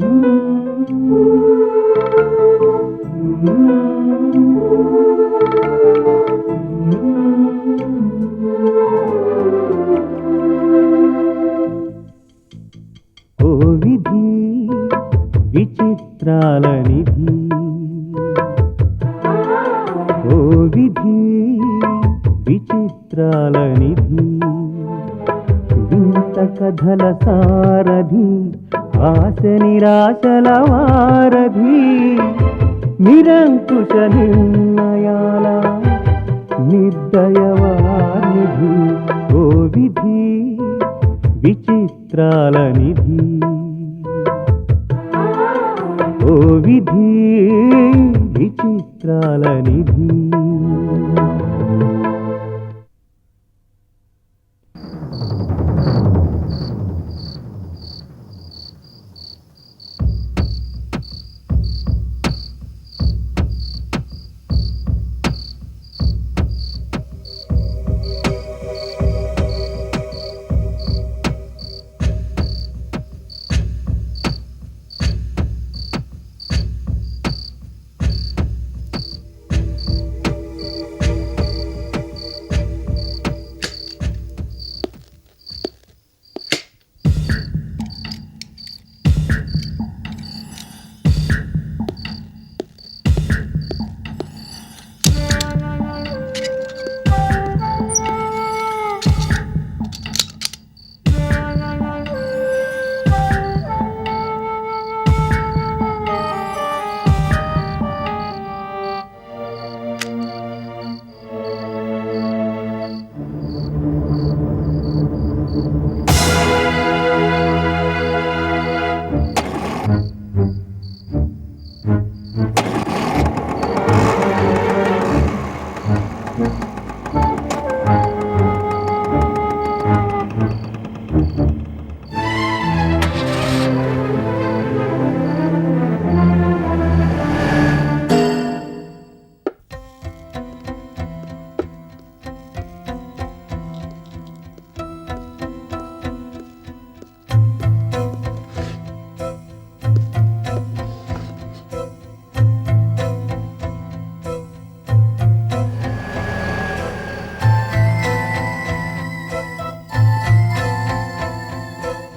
ఓ విధి విచిత్రాల నిధి, ఓ విధి విచిత్రాల నిధి, వింత కథల సారథి, ఆశ నిరాశల వారధి, నిరంకుశ నిర్ణయాల నిర్దయవానిధి, ఓ విధి విచిత్రాల నిధి, ఓ విధి విచిత్రాల నిధి.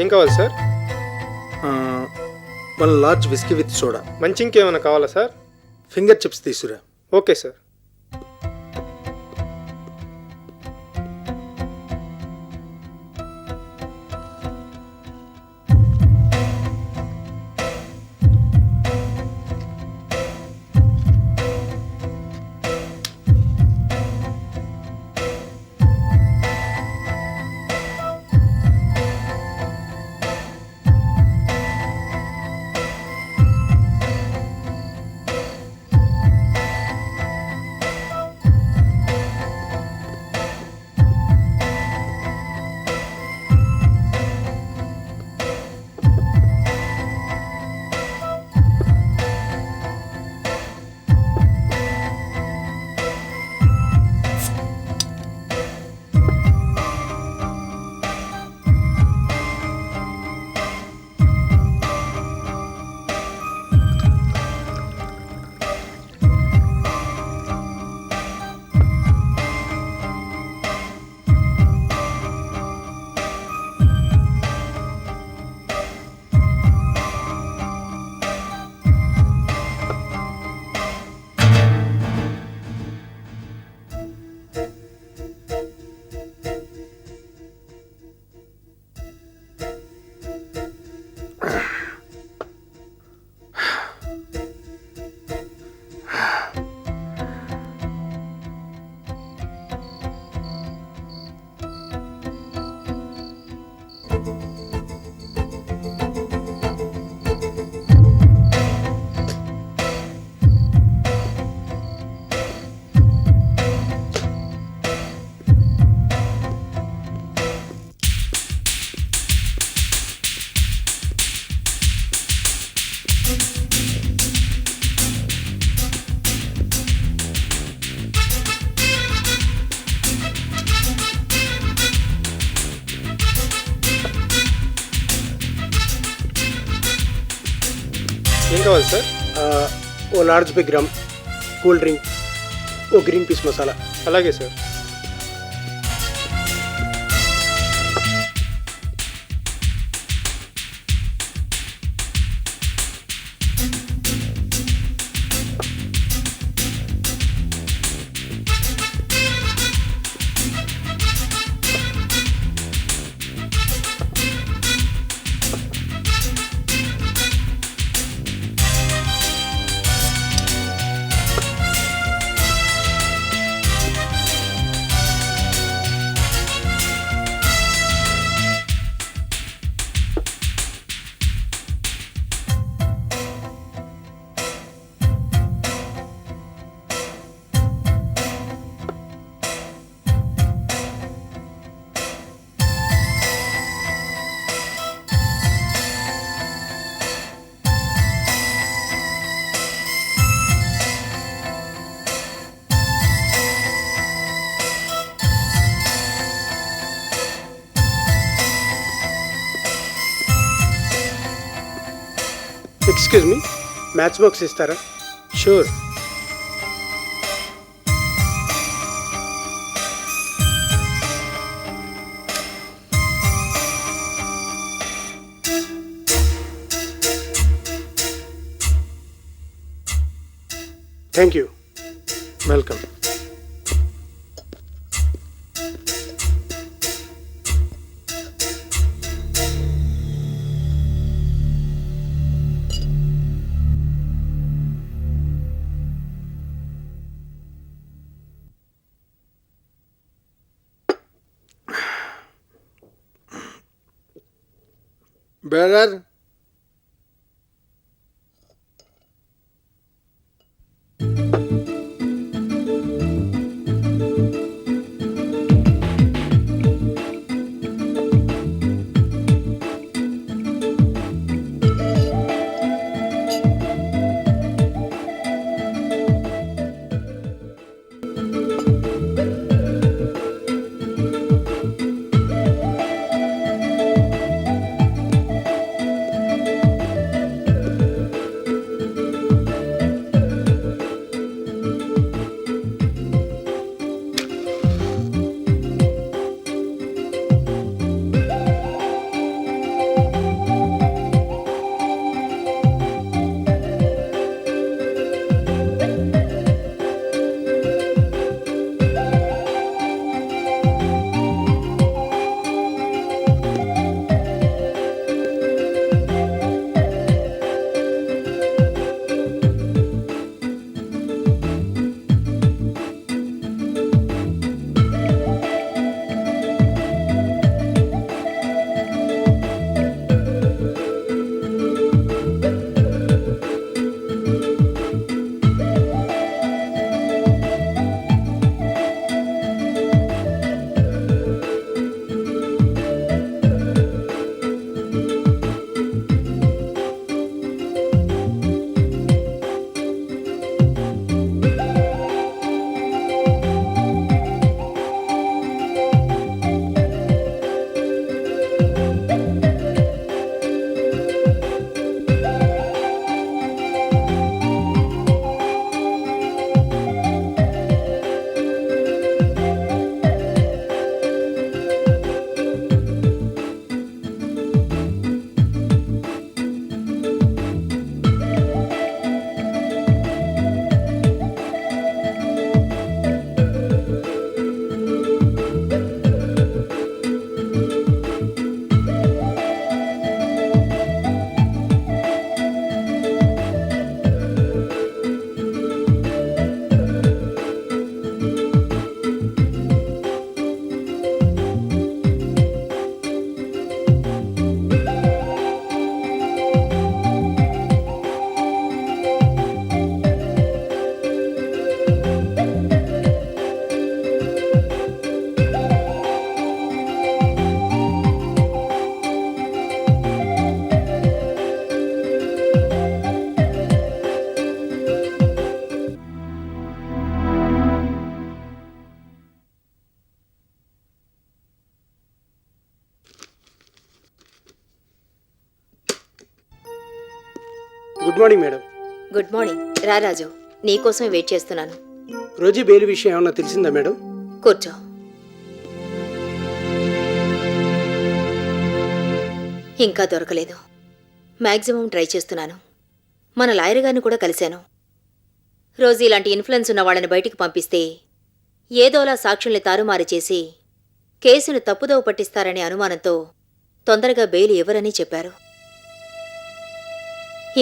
ఏం కావాలి sir? 1 large whisky with soda. మంచి ఇంకేమైనా కావాలా సార్? ఫింగర్ చిప్స్ తీసుకురా. Okay sir. ఏం కావాలి సార్? ఓ large big rum, cool drink, ఓ గ్రీన్ పీస్ మసాలా. అలాగే సార్. ఎక్స్క్యూజ్ మీ, మ్యాచ్ బాక్స్ ఇస్తారా? Sure. Thank you. Welcome. Brother, good morning madam. Good morning. రా రాజు, నీకోసమే వెయిట్ చేస్తున్నాను. రోజీ బెయిల్ విషయం ఏమన్నా తెలిసిందా మేడం? కూర్చో. ఇంకా దొరకలేదు. మ్యాక్సిమం ట్రై చేస్తున్నాను. మన లాయర్ గారిని కూడా కలిశాను. రోజు ఇలాంటి ఇన్ఫ్లుయెన్స్ ఉన్న వాళ్ళని బయటికి పంపిస్తే ఏదోలా సాక్షుల్ని తారుమారు చేసి కేసును తప్పుదోవ పట్టిస్తారనే అనుమానంతో తొందరగా బెయిల్ ఇవ్వరని చెప్పారు.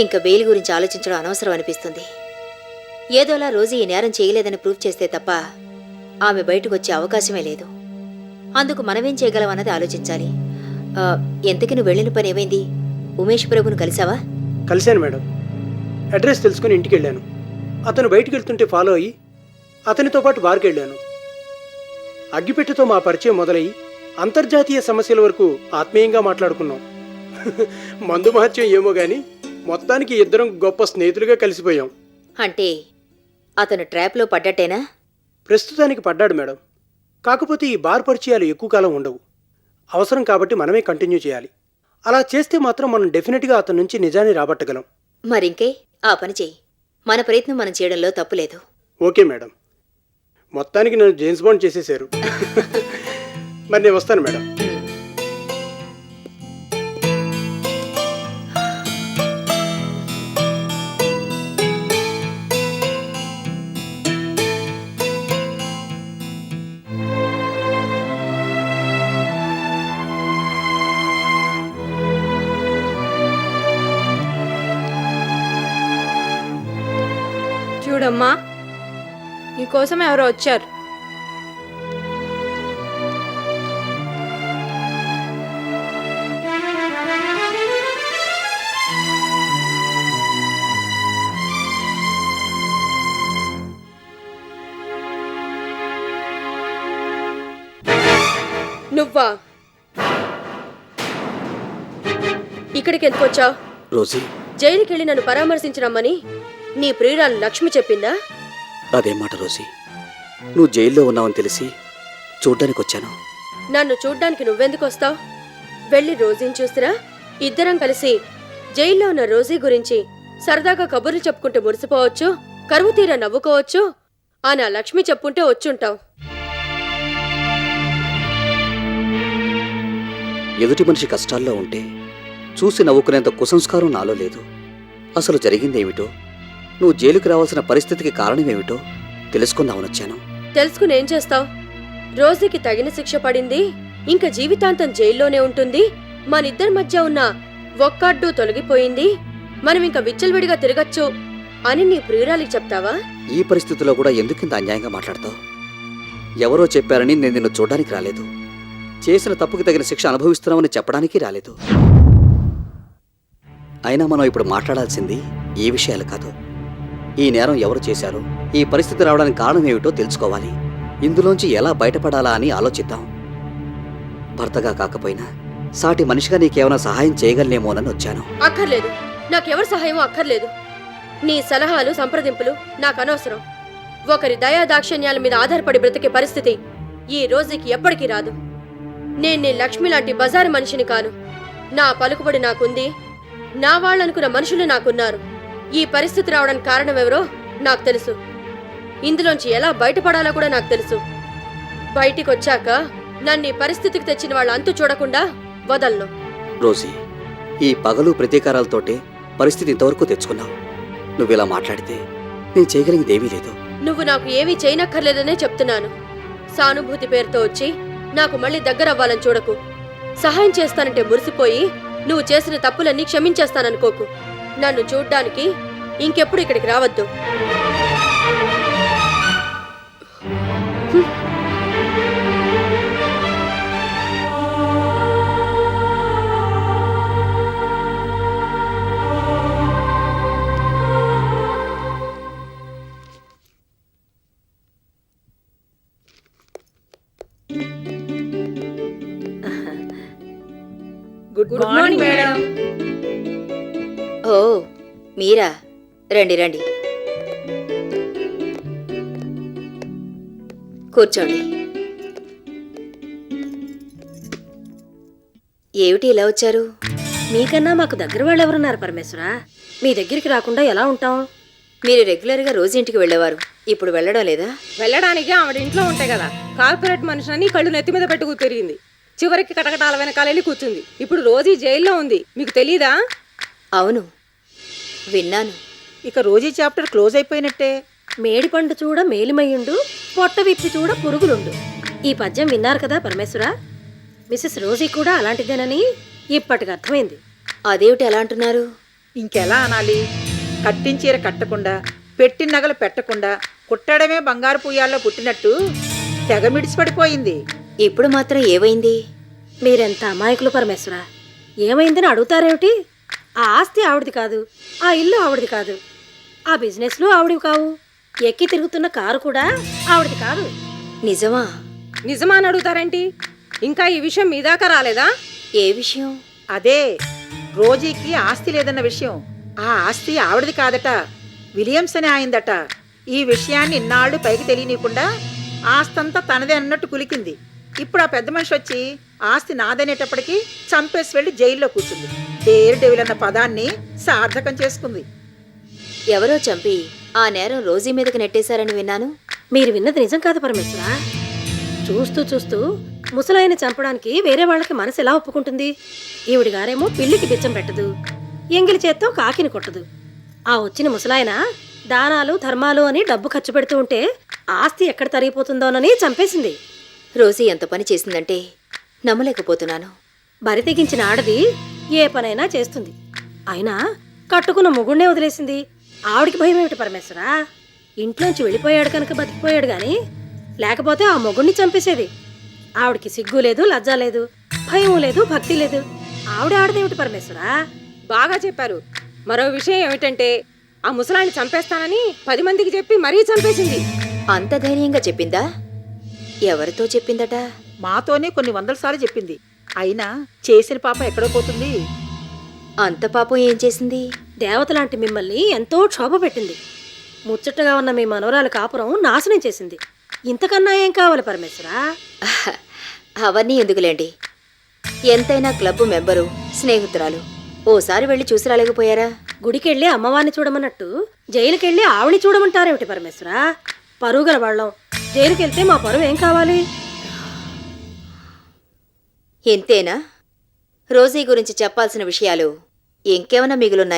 ఇంకా బెయిల్ గురించి ఆలోచించడం అనవసరం అనిపిస్తుంది. ఏదోలా రోజు ఈ నేరం చేయలేదని ప్రూవ్ చేస్తే తప్ప ఆమె బయటకు వచ్చే అవకాశమే లేదు. అందుకు మనమేం చేయగలమన్నది ఆలోచించాలి. ఎంతకి నువ్వు వెళ్ళిన పని ఏమైంది? ఉమేష్ ప్రభును కలిసావా? కలిశాను మేడం. అడ్రస్ తెలుసుకుని ఇంటికి వెళ్ళాను. అతను బయటికి వెళ్తుంటే ఫాలో అయ్యి అతనితో పాటు బార్కి వెళ్ళాను. అగ్గిపెట్టెతో మా పరిచయం మొదలయ్యి అంతర్జాతీయ సమస్యల వరకు ఆత్మీయంగా మాట్లాడుకున్నాం. మందు మహత్యం ఏమో గాని మొత్తానికి ఇద్దరం గొప్ప స్నేహితులుగా కలిసిపోయాం. అంటే అతను ట్రాప్లో పడ్డట్టేనా? ప్రస్తుతానికి పడ్డాడు మేడం. కాకపోతే ఈ బార్ పరిచయాలు ఎక్కువ కాలం ఉండవు. అవసరం కాబట్టి మనమే కంటిన్యూ చేయాలి. అలా చేస్తే మాత్రం మనం డెఫినెట్గా అతని నుంచి నిజాన్ని రాబట్టగలం. మరింకే ఆ పని చెయ్యి. మన ప్రయత్నం మనం చేయడంలో తప్పులేదు. Okay madam. మొత్తానికి నన్ను జేమ్స్ బాండ్ చేసేశారు. మరి నేను వస్తాను మేడం. చూడమ్మా, నీకోసం ఎవరో వచ్చారు. నువ్వా? ఇక్కడికి ఎందుకు వచ్చావు? రోజీ, జైలుకి వెళ్ళి నన్ను పరామర్శించరమ్మని నీ ప్రియురాలు లక్ష్మి చెప్పిందా? అదేం మాట రోజీ? నువ్వు జైల్లో ఉన్నావని తెలిసి చూడ్డానికి వచ్చాను. నన్ను చూడ్డానికి నువ్వెందుకు వస్తావు? వెళ్ళి రోజీని చూసిరా. ఇద్దరం కలిసి జైల్లో ఉన్న రోజీ గురించి సరదాగా కబుర్లు చెప్పుకుంటూ మురిసిపోవచ్చు, కరువు తీరా నవ్వుకోవచ్చు. ఆ నా లక్ష్మి చెప్పుంటే వచ్చుంటావు. ఎదుటి మనిషి కష్టాల్లో ఉంటే చూసి నవ్వుకునేంత కుసంస్కారం నాలో లేదు. అసలు జరిగిందేమిటో, నువ్వు జైలుకి రావాల్సిన పరిస్థితికి కారణమేమిటో తెలుసుకుందామనొచ్చాను. తెలుసుకుని ఏం చేస్తావు? రోజీకి తగిన శిక్ష పడింది, ఇంకా జీవితాంతం జైల్లోనే ఉంటుంది. మనిద్దరి మధ్య ఉన్న ఒక్కడ్డు తొలగిపోయింది, మనం ఇంకా విచ్చలవిడిగా తిరగచ్చు అని నీ ప్రియురాలికి చెప్తావా? ఈ పరిస్థితిలో కూడా ఎందుకింత అన్యాయంగా మాట్లాడతావు? ఎవరో చెప్పారని నేను నిన్ను చూడ్డానికి రాలేదు. చేసిన తప్పుకి తగిన శిక్ష అనుభవిస్తున్నామని చెప్పడానికి రాలేదు. అయినా మనం ఇప్పుడు మాట్లాడాల్సింది ఈ విషయాలు కాదు. ఈ నేరం ఎవరు చేశారో, ఈ పరిస్థితి రావడానికి కారణం ఏమిటో తెలుసుకోవాలి. ఇందులోంచి ఎలా బయటపడాలా అని ఆలోచిద్దాం. భర్తగా కాకపోయినా సాటి మనిషిగా నీకేమైనా సహాయం చేయగలనేమోనని వచ్చాను. అక్కర్లేదు, నాకెవరి సహాయం అక్కర్లేదు. నీ సలహాలు సంప్రదింపులు నాకు అనవసరం. ఒకరి దయాదాక్షిణ్యాల మీద ఆధారపడి బ్రతికే పరిస్థితి ఈ రోజుకి ఎప్పటికీ రాదు. నేను నీ లక్ష్మి లాంటి బజారు మనిషిని కాను. నా పలుకుబడి నాకుంది, నా వాళ్ళనుకున్న మనుషులు నాకున్నారు. ఈ పరిస్థితి రావడానికి కారణమెవరో నాకు తెలుసు. ఇందులోంచి ఎలా బయటపడాలో కూడా నాకు తెలుసు. బయటికి వచ్చాక నన్ను ఈ పరిస్థితికి తెచ్చిన వాళ్ళ అంతు చూడకుండా వదలను. రోజీ, ఈ పగలు ప్రతీకారాలతోటే పరిస్థితి ఇంతవరకు తెచ్చుకున్నావు. నువ్విలా మాట్లాడితే నేను చేయగలిగేదేమీ లేదు. నువ్వు నాకు ఏమీ చేయనక్కర్లేదనే చెప్తున్నాను. సానుభూతి పేరుతో వచ్చి నాకు మళ్ళీ దగ్గరవ్వాలని చూడకు. సహాయం చేస్తానంటే మురిసిపోయి నువ్వు చేసిన తప్పులన్నీ క్షమించేస్తాననుకోకు. నన్ను చూడ్డానికి ఇంకెప్పుడు ఇక్కడికి రావద్దు. Good morning madam. ఓ మీరా, రండి రండి, కూర్చోండి. ఏమిటి ఇలా వచ్చారు? మీకన్నా మాకు దగ్గర వాళ్ళు ఎవరున్నారు పరమేశ్వరా? మీ దగ్గరికి రాకుండా ఎలా ఉంటాం? మీరు రెగ్యులర్గా రోజు ఇంటికి వెళ్ళేవారు, ఇప్పుడు వెళ్ళడం లేదా? వెళ్ళడానికి ఆవిడ ఇంట్లో ఉంటాయి కదా. కార్పొరేట్ మనుషులని కళ్ళు నెత్తి మీద పెట్టుకు తిరిగింది. చివరికి కటకటాల వెనకాల వెళ్ళి కూర్చుంది. ఇప్పుడు రోజీ జైల్లో ఉంది. మీకు తెలీదా? అవును, విన్నాను. ఇక రోజీ చాప్టర్ క్లోజ్ అయిపోయినట్టే. మేడిపండు చూడ మేలిమయ్యుండు, పొట్ట విప్పి చూడ పురుగులుండు. ఈ పద్యం విన్నారు కదా పరమేశ్వరా? మిసెస్ రోజీ కూడా అలాంటిదేనని ఇప్పటికి అర్థమైంది. అదేమిటి ఎలా అంటున్నారు? ఇంకెలా అనాలి? కట్టించీర కట్టకుండా, పెట్టిన నగలు పెట్టకుండా, కుట్టడమే బంగారు పుయ్యాల్లో పుట్టినట్టు తెగ మిడిసిపడిపోయింది. ఇప్పుడు మాత్రం ఏమైంది? మీరెంత అమాయకులు పరమేశ్వరా! ఏమైందని అడుగుతారేమిటి? ఆ ఆస్తి ఆవిడది కాదు, ఆ ఇల్లు ఆవిడది కాదు, ఆ బిజినెస్లు ఆవిడవి కావు, ఎక్కి తిరుగుతున్న కారు కూడా ఆవిడది కాదు. నిజమా? నిజమా అని అడుగుతారేంటి? ఇంకా ఈ విషయం మీ దాకా రాలేదా? ఏ విషయం? అదే రోజీకి ఆస్తి లేదన్న విషయం. ఆ ఆస్తి ఆవిడది కాదట, విలియమ్స్ అని ఆయిందట. ఈ విషయాన్ని ఇన్నాళ్ళు పైకి తెలియనీయకుండా ఆస్తంతా తనదే అన్నట్టు కులికింది. ఇప్పుడు ఆ పెద్ద మనిషి వచ్చి ఆస్తి నాదనేటప్పటికీ చంపేసి వెళ్ళి జైల్లో కూర్చుంది. డేర్ డెవిల్ అన్న పదాన్ని సార్థకం చేసుకుంది. ఎవరో చంపి ఆ నేరం రోజీ మీదకి నెట్టేశారని విన్నాను. మీరు విన్నది నిజం కాదు పరమేశ్వరా. చూస్తూ చూస్తూ ముసలాయన చంపడానికి వేరే వాళ్ళకి మనసు ఎలా ఒప్పుకుంటుంది? ఈవిడి గారేమో పిల్లికి బిచ్చం పెట్టదు, ఎంగిలి చేత్తో కాకిని కొట్టదు. ఆ వచ్చిన ముసలాయన దానాలు ధర్మాలు అని డబ్బు ఖర్చు పెడుతూ ఉంటే ఆస్తి ఎక్కడ తరిగిపోతుందోనని చంపేసింది. రోజీ ఎంత పని చేసిందంటే నమ్మలేకపోతున్నాను. బరి తెగించిన ఆడది ఏ పనైనా చేస్తుంది. అయినా కట్టుకున్న మొగుణ్ణే వదిలేసింది. ఆవిడికి భయం ఏమిటి పరమేశ్వరా? ఇంట్లోంచి వెళ్ళిపోయాడు కనుక బతికిపోయాడు గాని లేకపోతే ఆ మొగుణ్ణి చంపేసేది. ఆవిడికి సిగ్గు లేదు, లజ్జ లేదు, భయం లేదు, భక్తి లేదు. ఆవిడ ఆడదేమిటి పరమేశ్వరా? బాగా చెప్పారు. మరో విషయం ఏమిటంటే ఆ ముసలాన్ని చంపేస్తానని 10 మందికి చెప్పి మరీ చంపేసింది. అంత ధైర్యంగా చెప్పిందా? ఎవరితో చెప్పిందట? మాతోనే కొన్ని 100 సార్లు చెప్పింది. అయినా చేసిన పాప ఎక్కడో పోతుంది. అంత పాపం ఏం చేసింది? దేవతలాంటి మిమ్మల్ని ఎంతో క్షోభ పెట్టింది. ముచ్చటగా ఉన్న మీ మనవరాలు కాపురం నాశనం చేసింది. ఇంతకన్నా ఏం కావాలి పరమేశ్వరా? అవన్నీ ఎందుకులేండి. ఎంతైనా క్లబ్ మెంబరు, స్నేహితురాలు. ఓసారి వెళ్ళి చూసి రాలేకపోయారా? గుడికెళ్ళి అమ్మవారిని చూడమన్నట్టు జైలుకెళ్ళి ఆవిని చూడమంటారేమిటి పరమేశ్వరా? పరువు గల వాళ్ళం. జైలుకెళ్తే మా పరువు ఏం కావాలి? ఎంతేనా? రోజీ గురించి చెప్పాల్సిన విషయాలు ఇంకేమైనా మిగులున్నాయా?